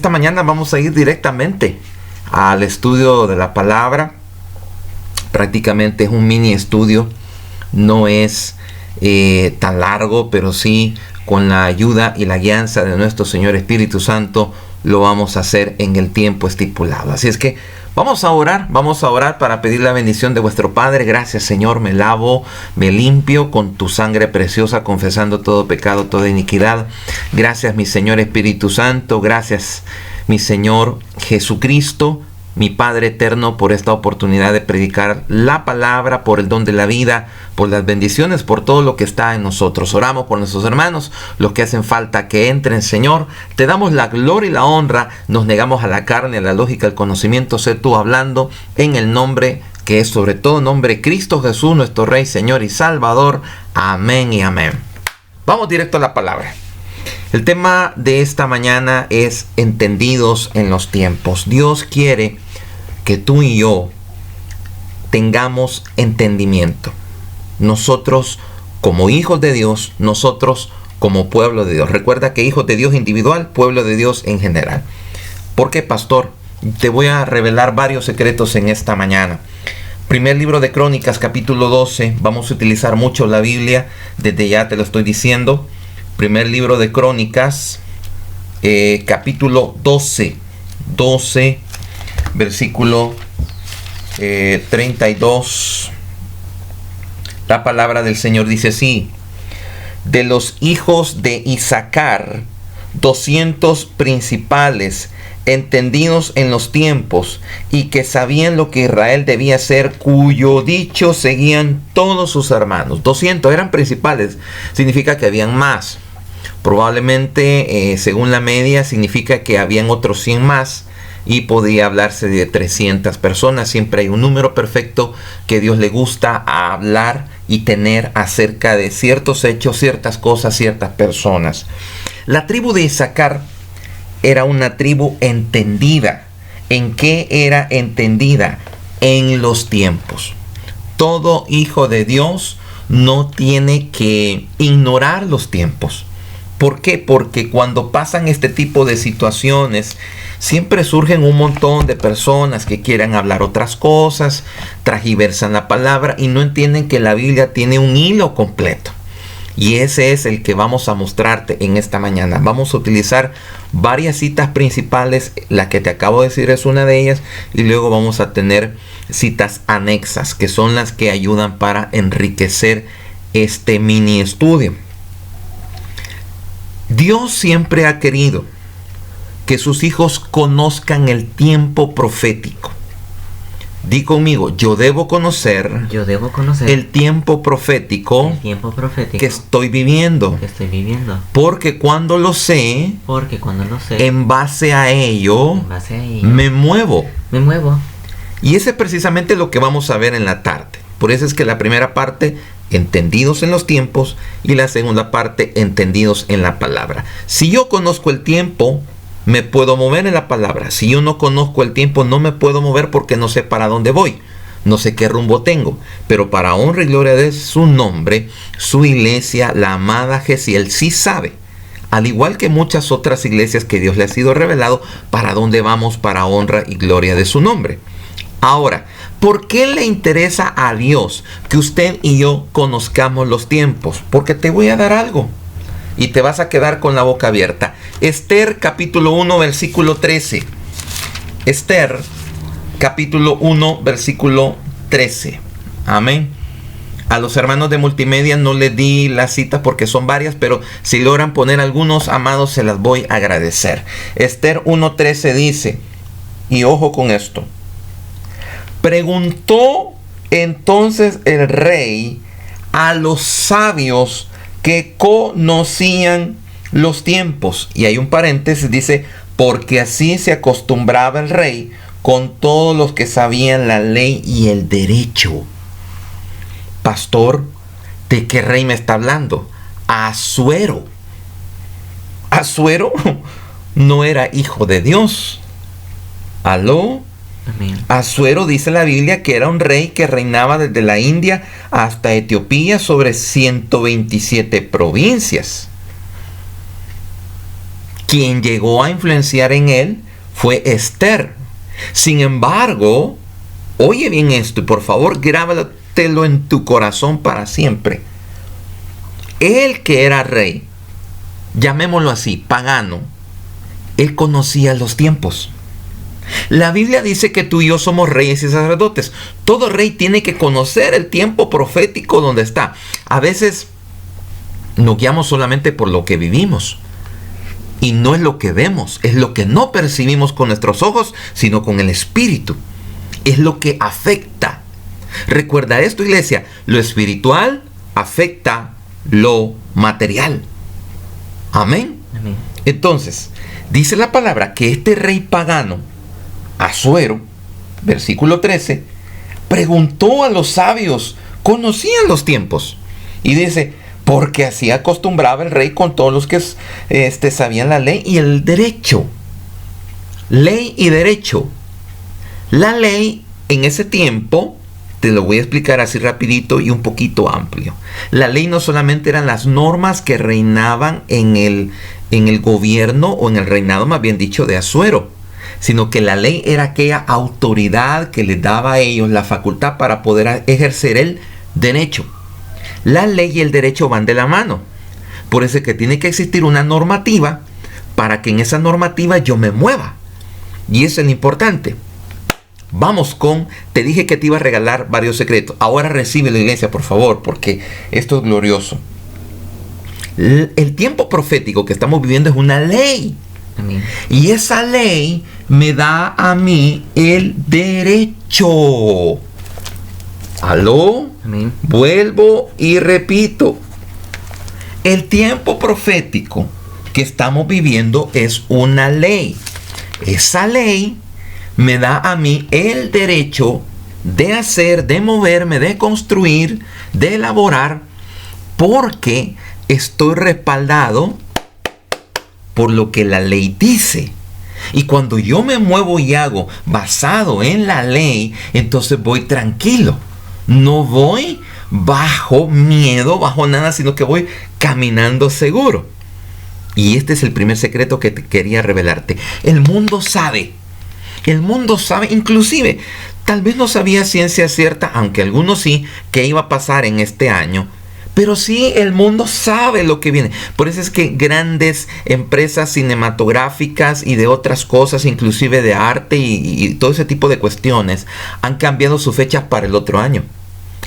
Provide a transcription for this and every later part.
esta mañana vamos a ir directamente al estudio de la palabra. Prácticamente es un mini estudio, no es tan largo, pero sí con la ayuda y la guianza de nuestro Señor Espíritu Santo lo vamos a hacer en el tiempo estipulado. Así es que vamos a orar para pedir la bendición de vuestro Padre. Gracias, Señor, me lavo, me limpio con tu sangre preciosa, confesando todo pecado, toda iniquidad. Gracias, mi Señor Espíritu Santo, gracias, mi Señor Jesucristo, mi Padre eterno, por esta oportunidad de predicar la palabra, por el don de la vida, por las bendiciones, por todo lo que está en nosotros. Oramos por nuestros hermanos, los que hacen falta que entren, Señor. Te damos la gloria y la honra. Nos negamos a la carne, a la lógica, al conocimiento. Sé tú hablando en el nombre que es sobre todo nombre, Cristo Jesús, nuestro Rey, Señor y Salvador. Amén y amén. Vamos directo a la palabra. El tema de esta mañana es entendidos en los tiempos. Dios quiere que tú y yo tengamos entendimiento. Nosotros como hijos de Dios, nosotros como pueblo de Dios. Recuerda que hijos de Dios individual, pueblo de Dios en general. ¿Por qué, pastor? Te voy a revelar varios secretos en esta mañana. Primer libro de Crónicas, capítulo 12. Vamos a utilizar mucho la Biblia, desde ya te lo estoy diciendo. Primer libro de Crónicas, capítulo 12, versículo 32. La palabra del Señor dice así: de los hijos de Isaacar, 200 principales, entendidos en los tiempos, y que sabían lo que Israel debía hacer, cuyo dicho seguían todos sus hermanos. 200 eran principales, significa que habían más. Probablemente, según la media, significa que habían otros 100 más, y podía hablarse de 300 personas. Siempre hay un número perfecto que Dios le gusta hablar y tener acerca de ciertos hechos, ciertas cosas, ciertas personas. La tribu de Isaacar era una tribu entendida. ¿En qué era entendida? En los tiempos. Todo hijo de Dios no tiene que ignorar los tiempos. ¿Por qué? Porque cuando pasan este tipo de situaciones, siempre surgen un montón de personas que quieren hablar otras cosas, transgiversan la palabra y no entienden que la Biblia tiene un hilo completo. Y ese es el que vamos a mostrarte en esta mañana. Vamos a utilizar varias citas principales. La que te acabo de decir es una de ellas. Y luego vamos a tener citas anexas, que son las que ayudan para enriquecer este mini estudio. Dios siempre ha querido que sus hijos conozcan el tiempo profético. Di conmigo, yo debo conocer el tiempo profético que estoy viviendo. Porque cuando lo sé, en base a ello, me muevo. Y ese es precisamente lo que vamos a ver en la tarde. Por eso es que la primera parte, entendidos en los tiempos, y la segunda parte, entendidos en la palabra. Si yo conozco el tiempo, me puedo mover en la palabra. Si yo no conozco el tiempo, no me puedo mover porque no sé para dónde voy. No sé qué rumbo tengo. Pero para honra y gloria de su nombre, su iglesia, la amada Gesiel, sí sabe. Al igual que muchas otras iglesias que Dios le ha sido revelado, para dónde vamos para honra y gloria de su nombre. Ahora, ¿por qué le interesa a Dios que usted y yo conozcamos los tiempos? Porque te voy a dar algo y te vas a quedar con la boca abierta. Esther capítulo 1 versículo 13. Esther capítulo 1 versículo 13. Amén. A los hermanos de multimedia no les di las citas porque son varias, pero si logran poner algunos, amados, se las voy a agradecer. Esther 1:13 dice, y ojo con esto: preguntó entonces el rey a los sabios que conocían los tiempos. Y hay un paréntesis, dice, porque así se acostumbraba el rey con todos los que sabían la ley y el derecho. Pastor, ¿de qué rey me está hablando? Asuero. Asuero no era hijo de Dios. ¿Aló? Amén. Asuero, dice la Biblia, que era un rey que reinaba desde la India hasta Etiopía sobre 127 provincias. Quien llegó a influenciar en él fue Esther. Sin embargo, oye bien esto y por favor grábatelo en tu corazón para siempre. Él que era rey, llamémoslo así, pagano, él conocía los tiempos. La Biblia dice que tú y yo somos reyes y sacerdotes. Todo rey tiene que conocer el tiempo profético donde está. A veces nos guiamos solamente por lo que vivimos. Y no es lo que vemos, es lo que no percibimos con nuestros ojos, sino con el espíritu. Es lo que afecta. Recuerda esto, iglesia, lo espiritual afecta lo material. Amén. Amén. Entonces, dice la palabra que este rey pagano, Asuero, versículo 13, preguntó a los sabios, conocían los tiempos. Y dice, porque así acostumbraba el rey con todos los que sabían la ley y el derecho. Ley y derecho. La ley en ese tiempo, te lo voy a explicar así rapidito y un poquito amplio. La ley no solamente eran las normas que reinaban en el gobierno o en el reinado, más bien dicho, de Asuero, sino que la ley era aquella autoridad que les daba a ellos la facultad para poder ejercer el derecho. La ley y el derecho van de la mano. Por eso es que tiene que existir una normativa para que en esa normativa yo me mueva. Y eso es lo importante. Vamos con, te dije que te iba a regalar varios secretos. Ahora recibe la iglesia, por favor, porque esto es glorioso. El tiempo profético que estamos viviendo es una ley. Amén. Y esa ley me da a mí el derecho. ¿Aló? Amén. Vuelvo y repito. El tiempo profético que estamos viviendo es una ley. Esa ley me da a mí el derecho de hacer, de moverme, de construir, de elaborar, porque estoy respaldado por lo que la ley dice. Y cuando yo me muevo y hago basado en la ley, entonces voy tranquilo. No voy bajo miedo, bajo nada, sino que voy caminando seguro. Y este es el primer secreto que te quería revelarte. El mundo sabe, inclusive, tal vez no sabía ciencia cierta, aunque algunos sí, que iba a pasar en este año. Pero sí, el mundo sabe lo que viene. Por eso es que grandes empresas cinematográficas y de otras cosas, inclusive de arte y todo ese tipo de cuestiones, han cambiado sus fechas para el otro año.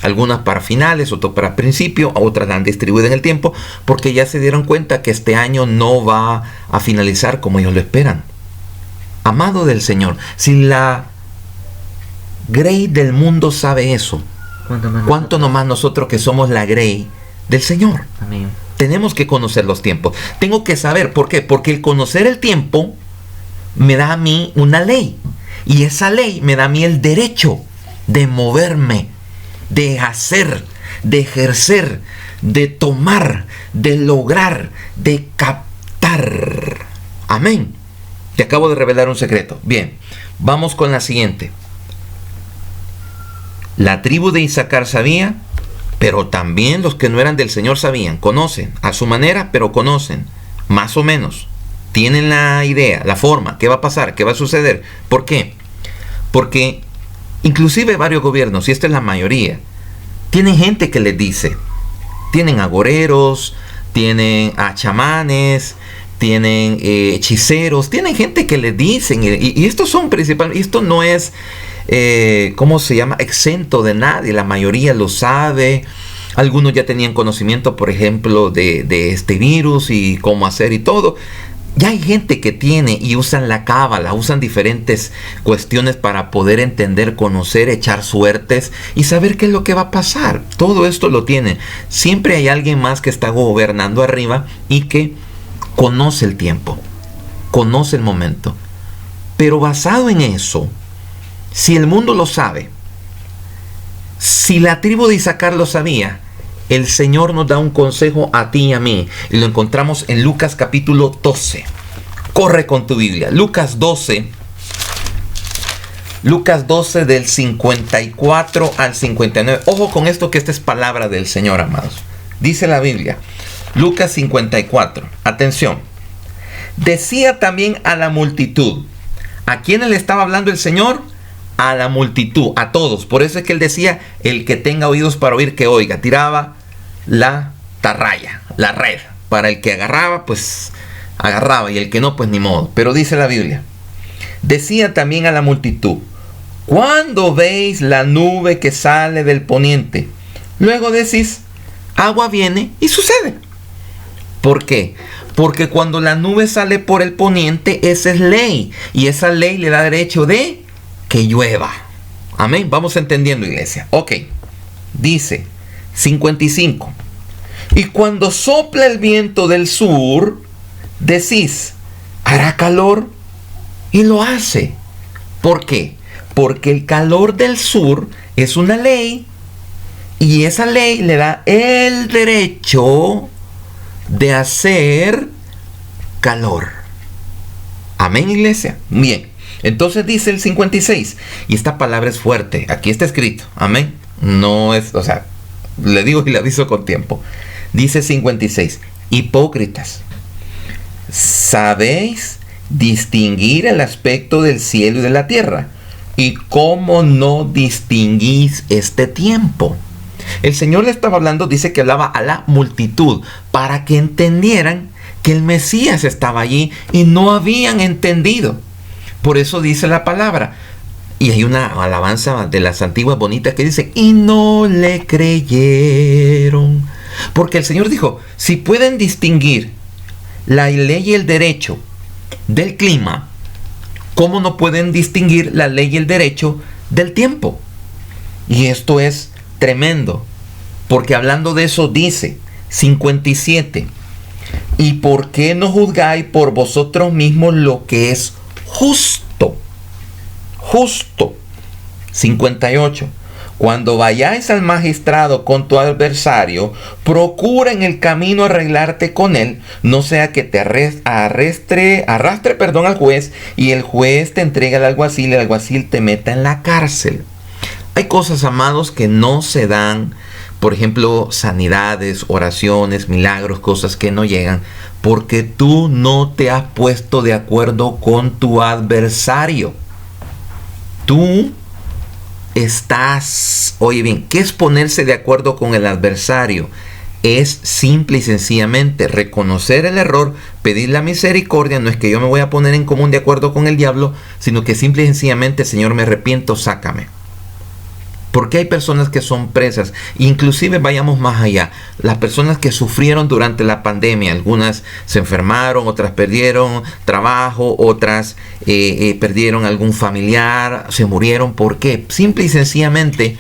Algunas para finales, otras para principio, otras la han distribuido en el tiempo, porque ya se dieron cuenta que este año no va a finalizar como ellos lo esperan. Amado del Señor, si la Grey del mundo sabe eso, ¿cuánto nomás nosotros que somos la Grey del Señor? Amén. Tenemos que conocer los tiempos. Tengo que saber, ¿por qué? Porque el conocer el tiempo me da a mí una ley. Y esa ley me da a mí el derecho de moverme, de hacer, de ejercer, de tomar, de lograr, de captar. Amén. Te acabo de revelar un secreto. Bien, vamos con la siguiente. La tribu de Isaacar sabía, pero también los que no eran del Señor sabían, conocen, a su manera, pero conocen, más o menos. Tienen la idea, la forma, qué va a pasar, qué va a suceder. ¿Por qué? Porque inclusive varios gobiernos, y esta es la mayoría, tienen gente que les dice. Tienen agoreros, tienen a chamanes, tienen hechiceros, tienen gente que les dicen, y estos son principalmente, esto no es, ¿cómo se llama?, exento de nadie, la mayoría lo sabe. Algunos ya tenían conocimiento, por ejemplo, de este virus y cómo hacer y todo. Ya hay gente que tiene y usan la cábala, usan diferentes cuestiones para poder entender, conocer, echar suertes y saber qué es lo que va a pasar. Todo esto lo tienen. Siempre hay alguien más que está gobernando arriba y que conoce el tiempo, conoce el momento. Pero basado en eso, si el mundo lo sabe, si la tribu de Isaacar lo sabía, el Señor nos da un consejo a ti y a mí. Y lo encontramos en Lucas capítulo 12. Corre con tu Biblia. Lucas 12. Lucas 12 del 54 al 59. Ojo con esto, que esta es palabra del Señor, amados. Dice la Biblia. Lucas 54. Atención. Decía también a la multitud. ¿A quiénes le estaba hablando el Señor? A la multitud, a todos. Por eso es que él decía, el que tenga oídos para oír, que oiga. Tiraba la tarraya, la red. Para el que agarraba, pues agarraba, y el que no, pues ni modo. Pero dice la Biblia, decía también a la multitud, cuando veis la nube que sale del poniente, luego decís, agua viene, y sucede. ¿Por qué? Porque cuando la nube sale por el poniente, esa es ley, y esa ley le da derecho de que llueva. Amén. Vamos entendiendo, iglesia. Ok. Dice 55. Y cuando sopla el viento del sur, decís, hará calor, y lo hace. ¿Por qué? Porque el calor del sur es una ley, y esa ley le da el derecho de hacer calor. Amén, iglesia. Bien. Entonces dice el 56, y esta palabra es fuerte, aquí está escrito, amén, no es, o sea, le digo y le aviso con tiempo. Dice 56, hipócritas, ¿sabéis distinguir el aspecto del cielo y de la tierra? ¿Y cómo no distinguís este tiempo? El Señor le estaba hablando, dice que hablaba a la multitud, para que entendieran que el Mesías estaba allí y no habían entendido. Por eso dice la palabra. Y hay una alabanza de las antiguas bonitas que dice, y no le creyeron. Porque el Señor dijo, si pueden distinguir la ley y el derecho del clima, ¿cómo no pueden distinguir la ley y el derecho del tiempo? Y esto es tremendo. Porque hablando de eso dice 57, ¿y por qué no juzgáis por vosotros mismos lo que es justo? Justo. 58. Cuando vayáis al magistrado con tu adversario, procura en el camino arreglarte con él, no sea que te arrastre al juez, y el juez te entregue al alguacil y el alguacil te meta en la cárcel. Hay cosas, amados, que no se dan. Por ejemplo, sanidades, oraciones, milagros, cosas que no llegan porque tú no te has puesto de acuerdo con tu adversario. Tú estás, oye bien, ¿qué es ponerse de acuerdo con el adversario? Es simple y sencillamente reconocer el error, pedir la misericordia. No es que yo me voy a poner en común de acuerdo con el diablo, sino que simple y sencillamente, Señor, me arrepiento, sácame. Porque hay personas que son presas, inclusive vayamos más allá, las personas que sufrieron durante la pandemia, algunas se enfermaron, otras perdieron trabajo, otras perdieron algún familiar, se murieron. ¿Por qué? Simple y sencillamente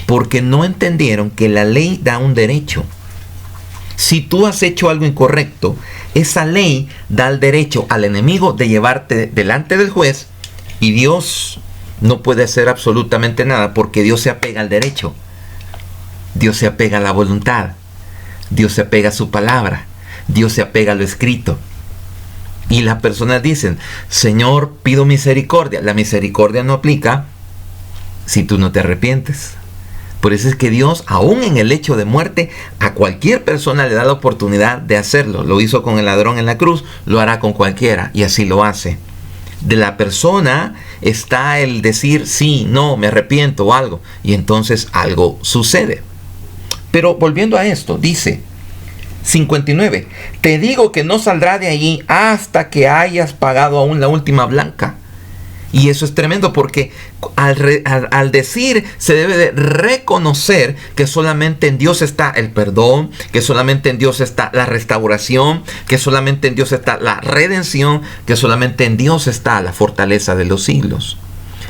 porque no entendieron que la ley da un derecho. Si tú has hecho algo incorrecto, esa ley da el derecho al enemigo de llevarte delante del juez, y Dios no puede hacer absolutamente nada porque Dios se apega al derecho. Dios se apega a la voluntad. Dios se apega a su palabra. Dios se apega a lo escrito. Y las personas dicen, Señor, pido misericordia. La misericordia no aplica si tú no te arrepientes. Por eso es que Dios, aún en el hecho de muerte, a cualquier persona le da la oportunidad de hacerlo. Lo hizo con el ladrón en la cruz, lo hará con cualquiera, y así lo hace. De la persona está el decir sí, no, me arrepiento o algo, y entonces algo sucede. Pero volviendo a esto, dice 59, te digo que no saldrá de allí hasta que hayas pagado aún la última blanca. Y eso es tremendo porque al decir se debe de reconocer que solamente en Dios está el perdón, que solamente en Dios está la restauración, que solamente en Dios está la redención, que solamente en Dios está la fortaleza de los siglos.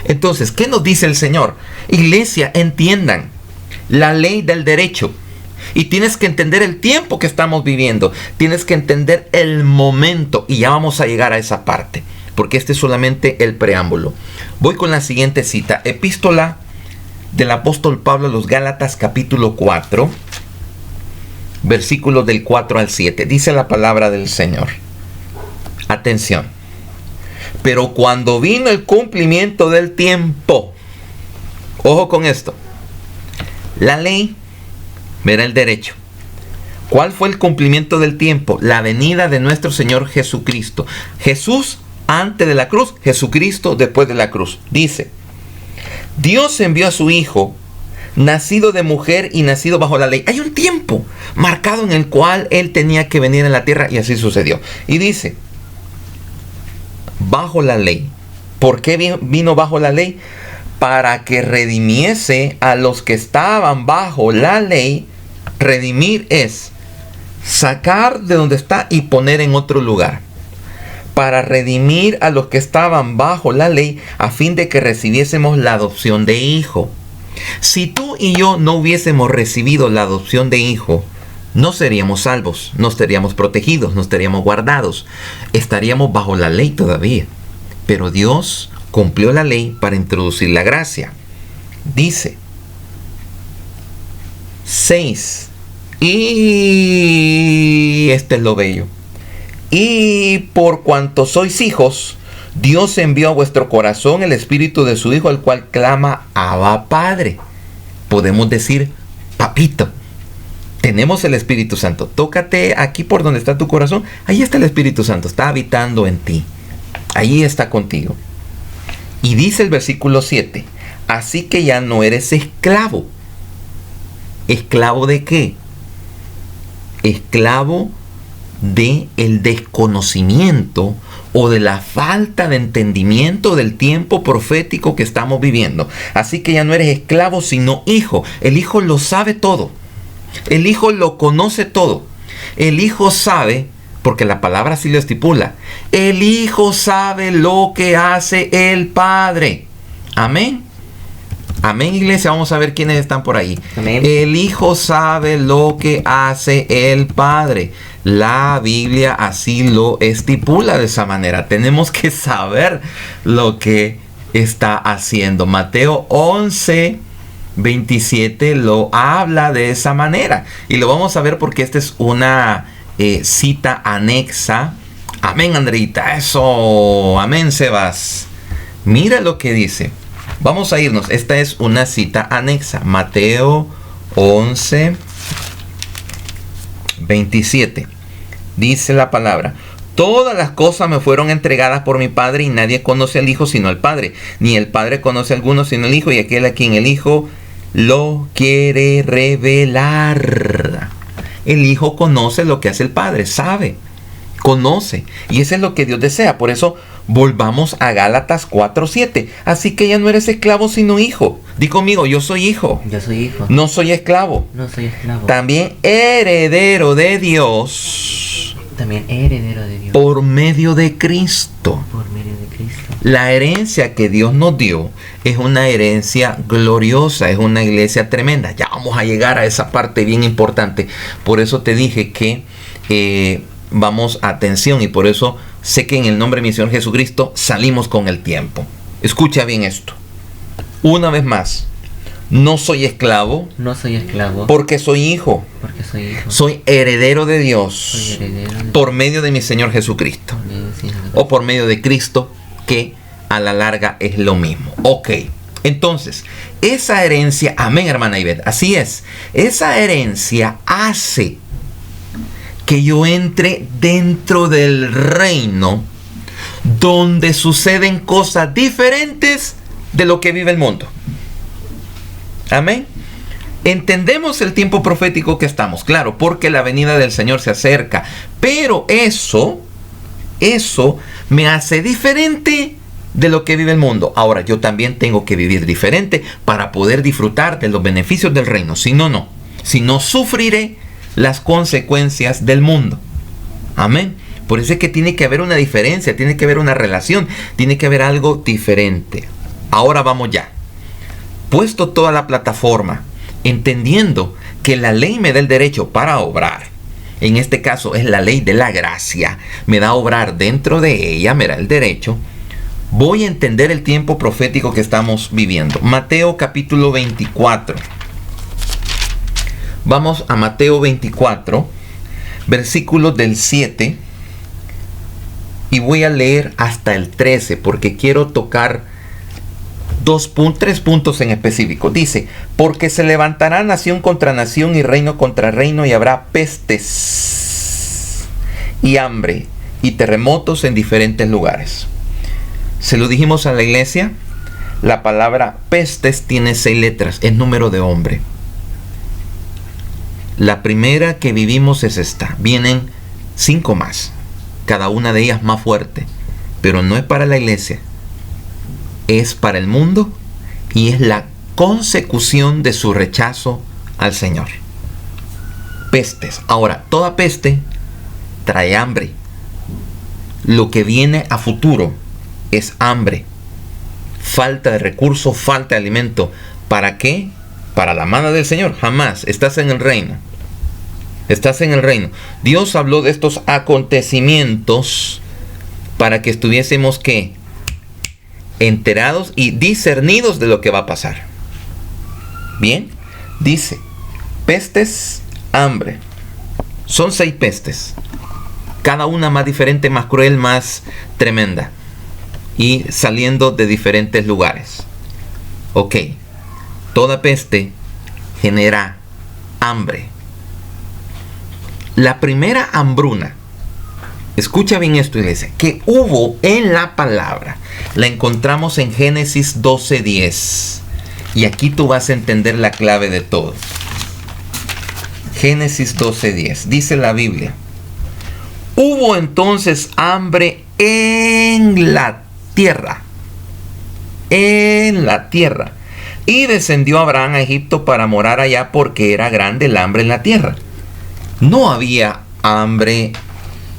Entonces, ¿qué nos dice el Señor? Iglesia, entiendan la ley del derecho. Y tienes que entender el tiempo que estamos viviendo. Tienes que entender el momento. Y ya vamos a llegar a esa parte, porque este es solamente el preámbulo. Voy con la siguiente cita. Epístola del apóstol Pablo a los Gálatas, capítulo 4, versículos del 4 al 7. Dice la palabra del Señor. Atención. Pero cuando vino el cumplimiento del tiempo, ojo con esto, la ley era el derecho. ¿Cuál fue el cumplimiento del tiempo? La venida de nuestro Señor Jesucristo. Jesús antes de la cruz, Jesucristo después de la cruz. Dice, Dios envió a su Hijo, nacido de mujer y nacido bajo la ley. Hay un tiempo marcado en el cual Él tenía que venir a la tierra y así sucedió. Y dice, bajo la ley. ¿Por qué vino bajo la ley? Para que redimiese a los que estaban bajo la ley. Redimir es sacar de donde está y poner en otro lugar. Para redimir a los que estaban bajo la ley, a fin de que recibiésemos la adopción de hijo. Si tú y yo no hubiésemos recibido la adopción de hijo, no seríamos salvos, no estaríamos protegidos, no estaríamos guardados, estaríamos bajo la ley todavía. Pero Dios cumplió la ley para introducir la gracia. Dice 6. Y este es lo bello. Y por cuanto sois hijos, Dios envió a vuestro corazón el espíritu de su Hijo, el cual clama, Abba Padre. Podemos decir, papito. Tenemos el Espíritu Santo. Tócate aquí por donde está tu corazón. Ahí está el Espíritu Santo. Está habitando en ti. Ahí está contigo. Y dice el versículo 7. Así que ya no eres esclavo. ¿Esclavo de qué? Esclavo de el desconocimiento o de la falta de entendimiento del tiempo profético que estamos viviendo. Así que ya no eres esclavo, sino hijo. El hijo lo sabe todo. El hijo lo conoce todo. El hijo sabe, porque la palabra sí lo estipula, el hijo sabe lo que hace el padre. Amén. Amén, iglesia. Vamos a ver quiénes están por ahí. Amén. El hijo sabe lo que hace el padre. La Biblia así lo estipula de esa manera. Tenemos que saber lo que está haciendo. Mateo 11:27 lo habla de esa manera. Y lo vamos a ver porque esta es una cita anexa. Amén, Andreita. Eso. Amén, Sebas. Mira lo que dice. Vamos a irnos. Esta es una cita anexa. Mateo 11:27. Dice la palabra: todas las cosas me fueron entregadas por mi Padre, y nadie conoce al Hijo sino al Padre, ni el Padre conoce a alguno sino al Hijo, y aquel a quien el Hijo lo quiere revelar. El Hijo conoce lo que hace el Padre, sabe, conoce, y eso es lo que Dios desea. Por eso volvamos a Gálatas 4:7. Así que ya no eres esclavo sino hijo. Di conmigo, yo soy hijo. Yo soy hijo. No soy esclavo. No soy esclavo. También heredero de Dios. También heredero de Dios. Por medio de Cristo. Por medio de Cristo. La herencia que Dios nos dio es una herencia gloriosa, es una iglesia tremenda. Ya vamos a llegar a esa parte bien importante. Por eso te dije que vamos, atención, y por eso sé que en el nombre de mi Señor Jesucristo salimos con el tiempo. Escucha bien esto. Una vez más, no soy esclavo. No soy esclavo. Porque soy hijo. Porque soy hijo. Soy heredero de Dios. Soy heredero de por medio de mi Señor Jesucristo. O por medio de Cristo, que a la larga es lo mismo. Ok. Entonces, esa herencia, amén, hermana Ivette, así es. Esa herencia hace que yo entre dentro del reino donde suceden cosas diferentes de lo que vive el mundo. Amén. Entendemos el tiempo profético que estamos, claro, porque la venida del Señor se acerca. Pero eso me hace diferente de lo que vive el mundo. Ahora, yo también tengo que vivir diferente para poder disfrutar de los beneficios del reino. Si no, no. Si no, sufriré las consecuencias del mundo. Amén. Por eso es que tiene que haber una diferencia, tiene que haber una relación, tiene que haber algo diferente. Ahora vamos ya. Puesto toda la plataforma, entendiendo que la ley me da el derecho para obrar. En este caso es la ley de la gracia. Me da a obrar dentro de ella, me da el derecho. Voy a entender el tiempo profético que estamos viviendo. Mateo capítulo 24. Vamos a Mateo 24, versículos del 7. Y voy a leer hasta el 13 porque quiero tocar 3 puntos en específico. Dice, porque se levantará nación contra nación y reino contra reino, y habrá pestes y hambre y terremotos en diferentes lugares. Se lo dijimos a la iglesia, la palabra pestes tiene 6 letras, es número de hombre. La primera que vivimos es esta, vienen 5 más, cada una de ellas más fuerte, pero no es para la iglesia, es para el mundo y es la consecución de su rechazo al Señor. Pestes. Ahora, toda peste trae hambre. Lo que viene a futuro es hambre, falta de recursos, falta de alimento. ¿Para qué? Para la mano del Señor. Jamás. Estás en el reino. Estás en el reino. Dios habló de estos acontecimientos para que estuviésemos, ¿qué? Enterados y discernidos de lo que va a pasar. Bien, dice, pestes, hambre. Son 6 pestes. Cada una más diferente, más cruel, más tremenda. Y saliendo de diferentes lugares. Ok, toda peste genera hambre. La primera hambruna, escucha bien esto, iglesia, que hubo en la palabra, la encontramos en Génesis 12:10. Y aquí tú vas a entender la clave de todo. Génesis 12:10. Dice la Biblia: hubo entonces hambre en la tierra. En la tierra. Y descendió Abraham a Egipto para morar allá, porque era grande el hambre en la tierra. No había hambre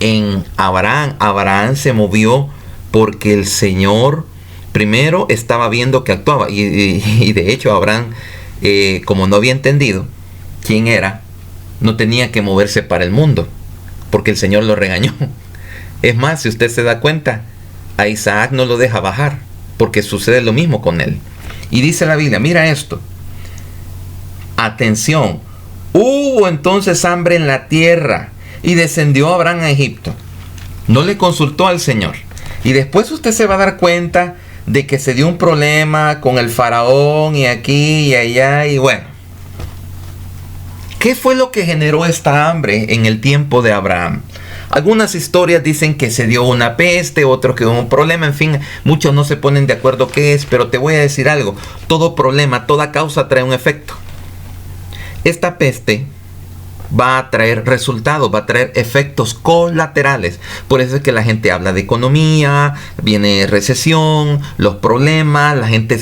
en Abraham. Abraham se movió porque el Señor primero estaba viendo que actuaba. Y de hecho Abraham, como no había entendido quién era, no tenía que moverse para el mundo, porque el Señor lo regañó. Es más, si usted se da cuenta, a Isaac no lo deja bajar, porque sucede lo mismo con él. Y dice la Biblia, mira esto. Atención. Hubo entonces hambre en la tierra y descendió Abraham a Egipto. No le consultó al Señor. Y después usted se va a dar cuenta de que se dio un problema con el faraón y aquí y allá y bueno. ¿Qué fue lo que generó esta hambre en el tiempo de Abraham? Algunas historias dicen que se dio una peste, otros que hubo un problema, en fin, muchos no se ponen de acuerdo qué es, pero te voy a decir algo, todo problema, toda causa trae un efecto. Esta peste va a traer resultados, va a traer efectos colaterales. Por eso es que la gente habla de economía, viene recesión, los problemas, la gente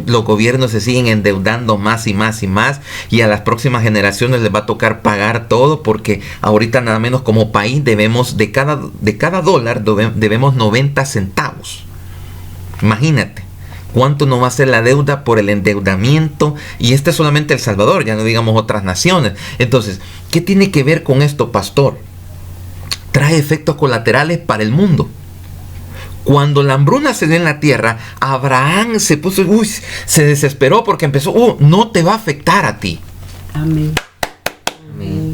los gobiernos se siguen endeudando más y más y más, y a las próximas generaciones les va a tocar pagar todo, porque ahorita nada menos como país debemos de cada dólar debemos 90 centavos. Imagínate cuánto no va a ser la deuda por el endeudamiento, y este es solamente El Salvador, ya no digamos otras naciones. Entonces, ¿qué tiene que ver con esto, pastor? Trae efectos colaterales para el mundo. Cuando la hambruna se dio en la tierra, Abraham se puso, se desesperó porque empezó, no te va a afectar a ti. Amén.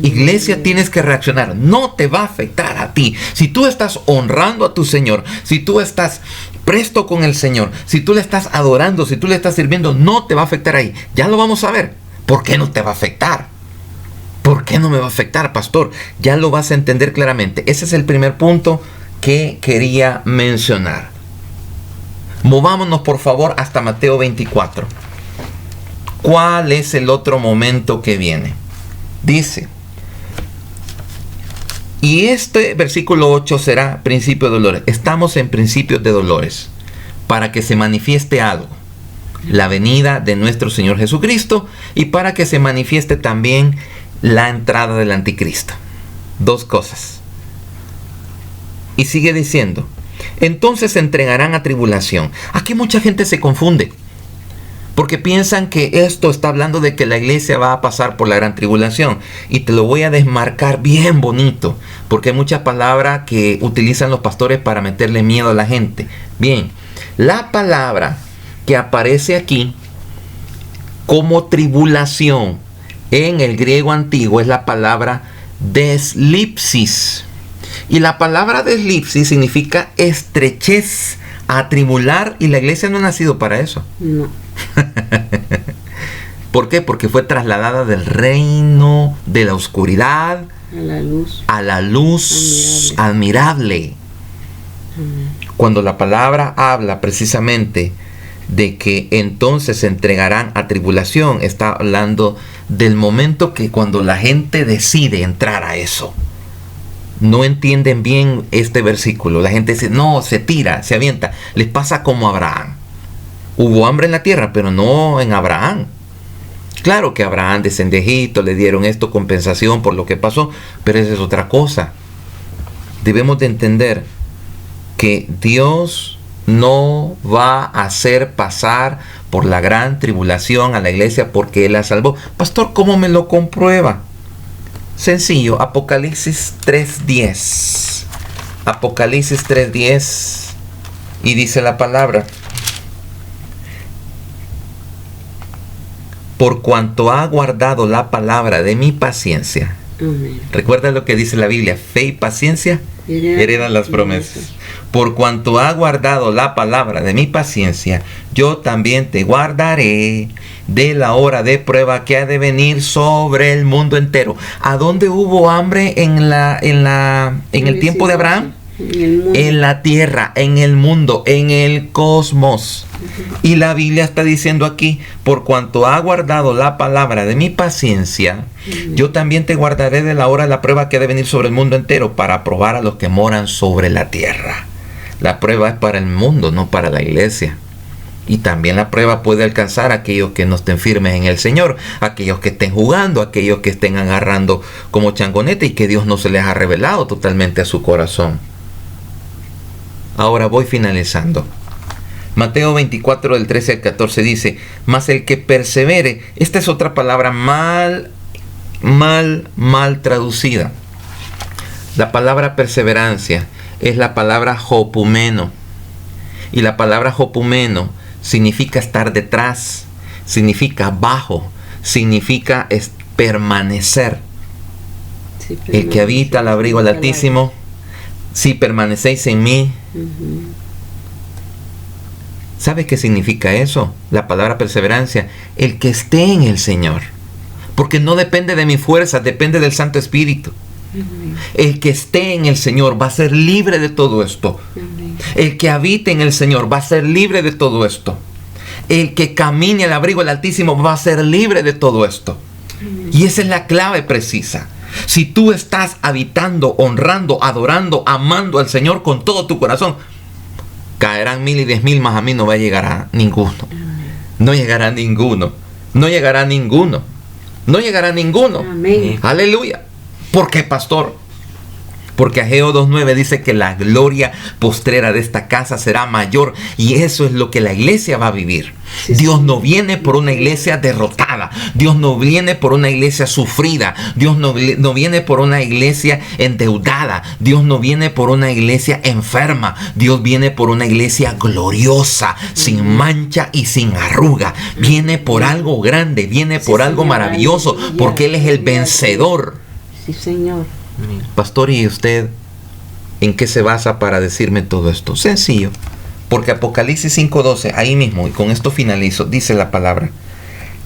Iglesia, tienes que reaccionar. No te va a afectar a ti. Si tú estás honrando a tu Señor, si tú estás presto con el Señor, si tú le estás adorando, si tú le estás sirviendo, no te va a afectar ahí. Ya lo vamos a ver. ¿Por qué no te va a afectar? ¿Por qué no me va a afectar, pastor? Ya lo vas a entender claramente. Ese es el primer punto que quería mencionar. Movámonos por favor hasta Mateo 24. ¿Cuál es el otro momento que viene? Dice, y este versículo 8 será principio de dolores. Estamos en principios de dolores para que se manifieste algo, la venida de nuestro Señor Jesucristo, y para que se manifieste también la entrada del anticristo. 2 cosas. Y sigue diciendo, entonces se entregarán a tribulación. Aquí mucha gente se confunde, porque piensan que esto está hablando de que la iglesia va a pasar por la gran tribulación. Y te lo voy a desmarcar bien bonito, porque hay muchas palabras que utilizan los pastores para meterle miedo a la gente. Bien, la palabra que aparece aquí como tribulación en el griego antiguo es la palabra deslipsis. Y la palabra deslipsis significa estrechez, a atribular, y la iglesia no ha nacido para eso. No. ¿Por qué? Porque fue trasladada del reino de la oscuridad a la luz admirable. Cuando la palabra habla precisamente de que entonces se entregarán a tribulación, está hablando del momento que cuando la gente decide entrar a eso. No entienden bien este versículo. La gente dice, no, se tira, se avienta. Les pasa como a Abraham. Hubo hambre en la tierra, pero no en Abraham. Claro que Abraham descendió de Egipto, le dieron esto compensación por lo que pasó, pero esa es otra cosa. Debemos de entender que Dios no va a hacer pasar por la gran tribulación a la iglesia porque Él la salvó. Pastor, ¿cómo me lo comprueba? Sencillo, Apocalipsis 3:10. Apocalipsis 3:10. Y dice la palabra: por cuanto ha guardado la palabra de mi paciencia. Amén. Recuerda lo que dice la Biblia: fe y paciencia heredan las promesas. Por cuanto ha guardado la palabra de mi paciencia, yo también te guardaré de la hora de prueba que ha de venir sobre el mundo entero. ¿A dónde hubo hambre en el tiempo de Abraham? En la tierra, en el mundo, en el cosmos. Y la Biblia está diciendo aquí: por cuanto ha guardado la palabra de mi paciencia, yo también te guardaré de la hora de la prueba que ha de venir sobre el mundo entero, para probar a los que moran sobre la tierra. La prueba es para el mundo, no para la iglesia. Y también la prueba puede alcanzar a aquellos que no estén firmes en el Señor, aquellos que estén jugando, aquellos que estén agarrando como changonete y que Dios no se les ha revelado totalmente a su corazón. Ahora voy finalizando. Mateo 24, del 13 al 14 dice: mas el que persevere. Esta es otra palabra mal traducida. La palabra perseverancia es la palabra hopumeno. Y la palabra hopumeno significa estar detrás, significa bajo, significa permanecer. Sí, el que habita al abrigo del Altísimo, si permanecéis en mí. ¿Sabes qué significa eso? La palabra perseverancia: el que esté en el Señor. Porque no depende de mi fuerza, depende del Santo Espíritu. El que esté en el Señor va a ser libre de todo esto. El que habite en el Señor va a ser libre de todo esto. El que camine al abrigo del Altísimo va a ser libre de todo esto. Y esa es la clave precisa. Si tú estás habitando, honrando, adorando, amando al Señor con todo tu corazón, caerán 1000 y 10,000, más a mí no va a llegar a ninguno. No llegará a ninguno. No llegará a ninguno. No llegará a ninguno. Amén. Aleluya. ¿Por qué, pastor? Porque Ageo 2:9 dice que la gloria postrera de esta casa será mayor. Y eso es lo que la iglesia va a vivir. Sí, Dios sí. no viene por una iglesia derrotada. Dios no viene por una iglesia sufrida. Dios no viene por una iglesia endeudada. Dios no viene por una iglesia enferma. Dios viene por una iglesia gloriosa, sin mancha y sin arruga. Viene por algo grande, viene por algo maravilloso, porque Él es el vencedor. Sí, Señor. Pastor, ¿y usted en qué se basa para decirme todo esto? Sencillo, porque Apocalipsis 5:12, ahí mismo, y con esto finalizo, dice la palabra,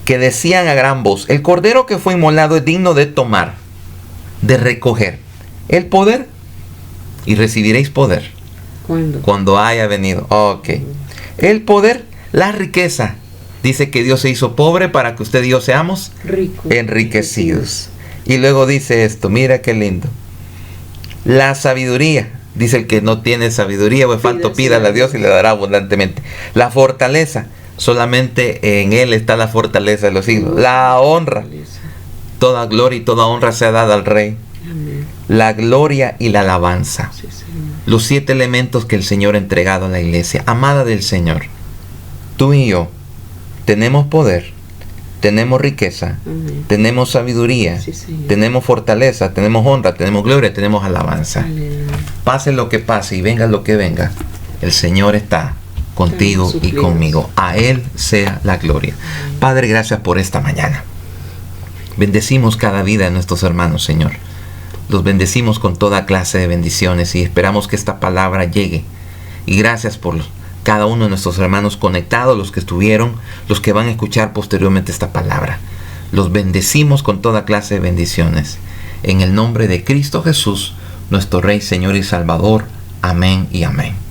que decían a gran voz: el cordero que fue inmolado es digno de tomar, de recoger el poder, y recibiréis poder cuando haya venido. Ok. El poder, la riqueza. Dice que Dios se hizo pobre para que usted y yo seamos enriquecidos. Y luego dice esto, mira qué lindo. La sabiduría, dice: el que no tiene sabiduría o es falto, pídala a Dios y le dará abundantemente. La fortaleza, solamente en Él está la fortaleza de los siglos. La honra, toda gloria y toda honra sea dada al Rey. Amén. La gloria y la alabanza. Sí, Señor. Los 7 elementos que el Señor ha entregado a la iglesia. Amada del Señor, tú y yo tenemos poder, tenemos riqueza, Amén. tenemos sabiduría, Sí, Señor. tenemos fortaleza, tenemos honra, tenemos gloria, tenemos alabanza. Aleluya. Pase lo que pase y venga lo que venga, el Señor está contigo y suplidos. conmigo. A Él sea la gloria. Padre, gracias por esta mañana. Bendecimos cada vida de nuestros hermanos, Señor. Los bendecimos con toda clase de bendiciones y esperamos que esta palabra llegue. Y gracias por cada uno de nuestros hermanos conectados, los que estuvieron, los que van a escuchar posteriormente esta palabra. Los bendecimos con toda clase de bendiciones. En el nombre de Cristo Jesús, nuestro Rey, Señor y Salvador. Amén y amén.